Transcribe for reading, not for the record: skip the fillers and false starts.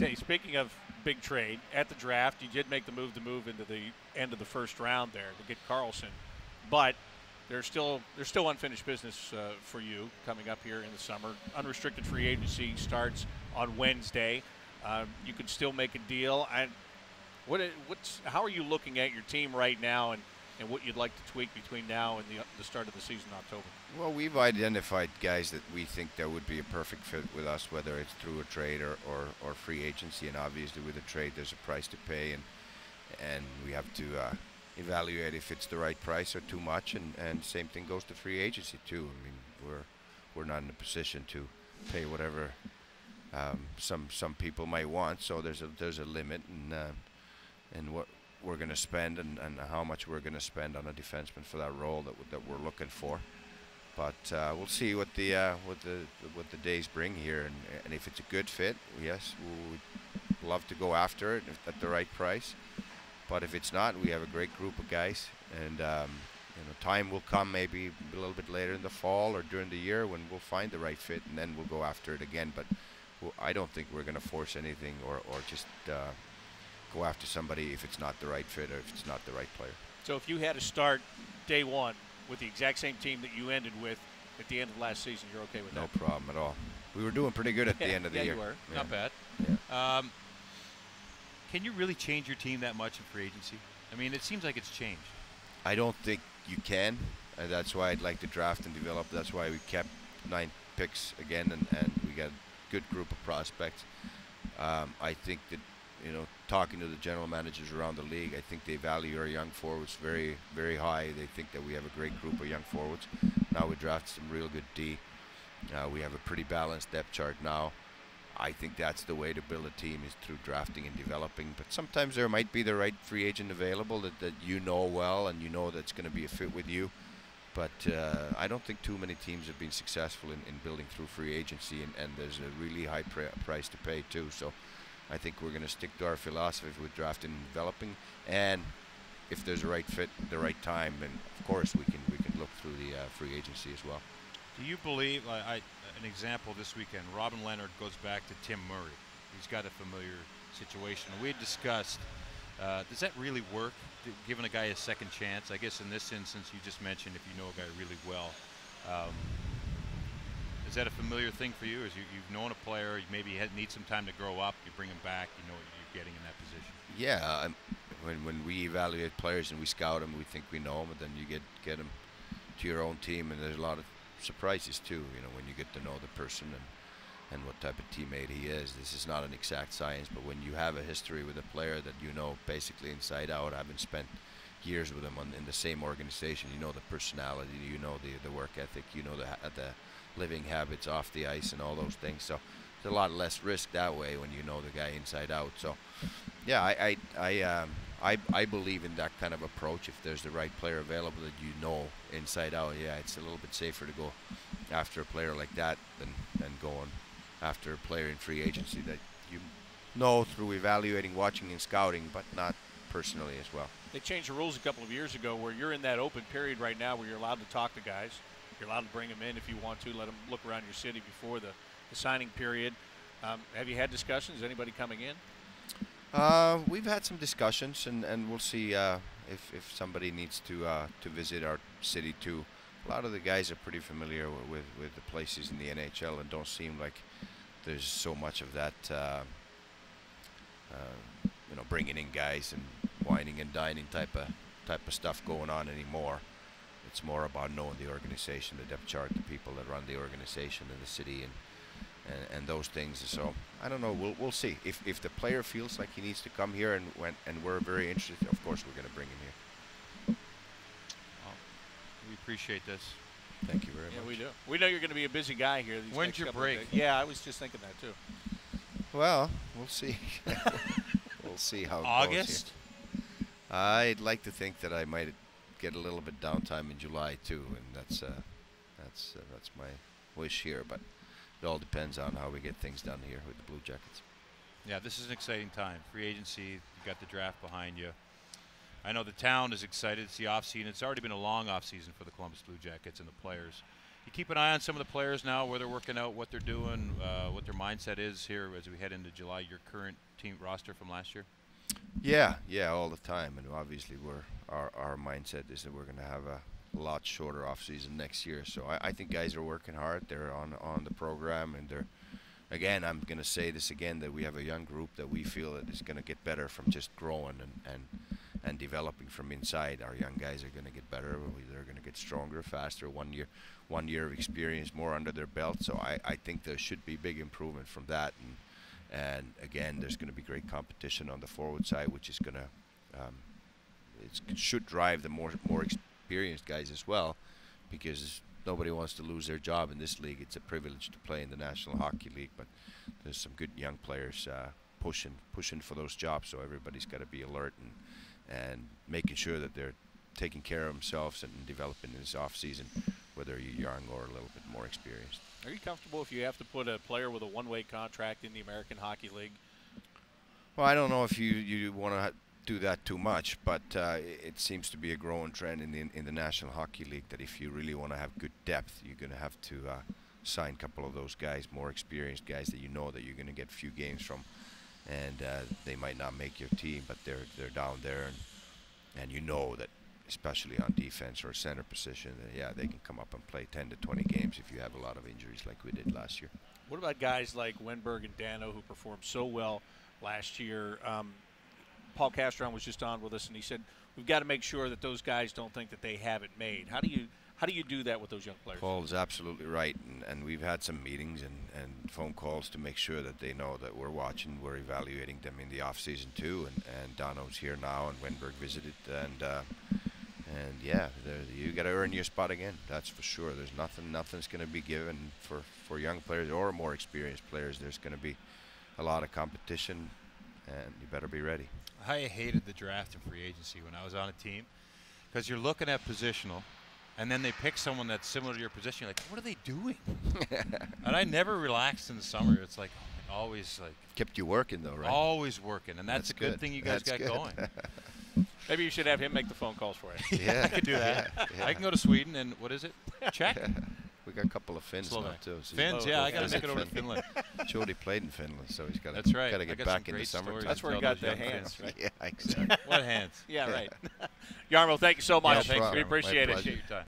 say, speaking of big trade, at the draft, you did make the move into the end of the first round there to get Carlson, but there's still unfinished business for you coming up here in the summer. Unrestricted free agency starts on Wednesday. You could still make a deal. How are you looking at your team right now and what you'd like to tweak between now and the start of the season in October? Well, we've identified guys that we think that would be a perfect fit with us, whether it's through a trade or free agency. And obviously with a trade, there's a price to pay, and we have to evaluate if it's the right price or too much. And same thing goes to free agency too. I mean, we're not in a position to pay whatever some people might want. So there's a limit, and what we're going to spend and how much we're going to spend on a defenseman for that role that we're looking for. But we'll see what the days bring here, and if it's a good fit, yes, we'd love to go after it at the right price. But if it's not, we have a great group of guys, and time will come maybe a little bit later in the fall or during the year when we'll find the right fit, and then we'll go after it again. But I don't think we're going to force anything or just go after somebody if it's not the right fit or if it's not the right player. So if you had to start day one with the exact same team that you ended with at the end of last season, you're okay with that? No problem at all. We were doing pretty good at the end of the year. You were. Yeah. Not bad. Yeah. Can you really change your team that much in free agency? I mean, it seems like it's changed. I don't think you can. That's why I'd like to draft and develop. That's why we kept 9 picks again, and we got a good group of prospects. I think that, talking to the general managers around the league, I think they value our young forwards very, very high. They think that we have a great group of young forwards. Now we drafted some real good D. We have a pretty balanced depth chart now. I think that's the way to build a team, is through drafting and developing. But sometimes there might be the right free agent available that you know well, and you know that's going to be a fit with you. But I don't think too many teams have been successful in building through free agency, and there's a really high price to pay too. So I think we're going to stick to our philosophy with drafting and developing, and if there's a right fit, the right time, and of course we can look through the free agency as well. Do you believe, an example this weekend, Robin Leonard goes back to Tim Murray. He's got a familiar situation. We had discussed, does that really work, giving a guy a second chance? I guess in this instance, you just mentioned if you know a guy really well. Is that a familiar thing for you? As you've known a player, you maybe need some time to grow up, you bring him back, you know what you're getting in that position. Yeah, when we evaluate players and we scout them, we think we know them, and then you get them to your own team, and there's a lot of surprises too, when you get to know the person and what type of teammate he is. This is not an exact science, but when you have a history with a player that you know basically inside out, having spent years with them in the same organization, you know the personality, you know the work ethic, you know the living habits off the ice and all those things. So there's a lot less risk that way when you know the guy inside out. So yeah, I believe in that kind of approach. If there's the right player available that you know inside out, yeah, it's a little bit safer to go after a player like that than going after a player in free agency that you know through evaluating, watching, and scouting, but not personally as well. They changed the rules a couple of years ago where you're in that open period right now where you're allowed to talk to guys. You're allowed to bring them in if you want to, let them look around your city before the signing period. Have you had discussions? Anybody coming in? We've had some discussions, and we'll see if somebody needs to visit our city too. A lot of the guys are pretty familiar with the places in the NHL, and don't seem like there's so much of that, bringing in guys and whining and dining type of stuff going on anymore. It's more about knowing the organization, the depth chart, the people that run the organization in the city, and those things. So I don't know. We'll see. If the player feels like he needs to come here and we're very interested, of course we're going to bring him here. Well, we appreciate this. Thank you very much. Yeah, we do. We know you're going to be a busy guy here. When's your break? Yeah, I was just thinking that too. Well, we'll see. We'll see how it August? goes here. I'd like to think that I might get a little bit downtime in July too, and that's my wish here. But it all depends on how we get things done here with the Blue Jackets. Yeah, this is an exciting time. Free agency, you got the draft behind you. I know the town is excited. It's the off season. It's already been a long off season for the Columbus Blue Jackets and the players. you keep an eye on some of the players now, where they're working out, what they're doing, what their mindset is here as we head into July. Your current team roster from last year. Yeah, all the time, and obviously our mindset is that we're going to have a lot shorter off season next year. So I think guys are working hard. They're on the program, and they're, again, I'm going to say this again, that we have a young group that we feel that is going to get better from just growing and developing from inside. Our young guys are going to get better. They're going to get stronger, faster. 1 year of experience more under their belt. So I think there should be big improvement from that. And again, there's going to be great competition on the forward side, which is going to it should drive the more experienced guys as well, because nobody wants to lose their job in this league. It's a privilege to play in the National Hockey League, but there's some good young players pushing for those jobs. So everybody's got to be alert and making sure that they're taking care of themselves and developing in this off season, whether you're young or a little bit more experienced. Are you comfortable if you have to put a player with a one-way contract in the American Hockey League? Well, I don't know if you want to do that too much, but it seems to be a growing trend in the National Hockey League that if you really want to have good depth, you're going to have to sign a couple of those guys, more experienced guys that you know that you're going to get a few games from, and they might not make your team, but they're down there, and you know that, especially on defense or center position, yeah, they can come up and play 10 to 20 games if you have a lot of injuries like we did last year. What about guys like Wenberg and Dano, who performed so well last year? Paul Castron was just on with us, and he said we've got to make sure that those guys don't think that they have it made. How do you do that with those young players? Paul is absolutely right, and we've had some meetings and phone calls to make sure that they know that we're watching, we're evaluating them in the off season too, and Dano's here now, and Wenberg visited, and yeah, you got to earn your spot again. That's for sure. There's nothing's going to be given for young players or more experienced players. There's going to be a lot of competition, and you better be ready. I hated the draft and free agency when I was on a team, because you're looking at positional, and then they pick someone that's similar to your position. You're like, what are they doing? And I never relaxed in the summer. It's like always like kept you working though, right? Always working, and that's a good thing you guys got going. Maybe you should have him make the phone calls for you. Yeah, I could do that. Yeah. I can go to Sweden and what is it? Czech. We got a couple of Finns now too. So Finns, yeah, I got to make it over to Finland. Jody played in Finland, so he's got to. Got to get back in the summer. That's where he got the hands, right? Yeah, exactly. What hands? Yeah, right. Jarmo, thank you so much. No We appreciate it. Appreciate your time.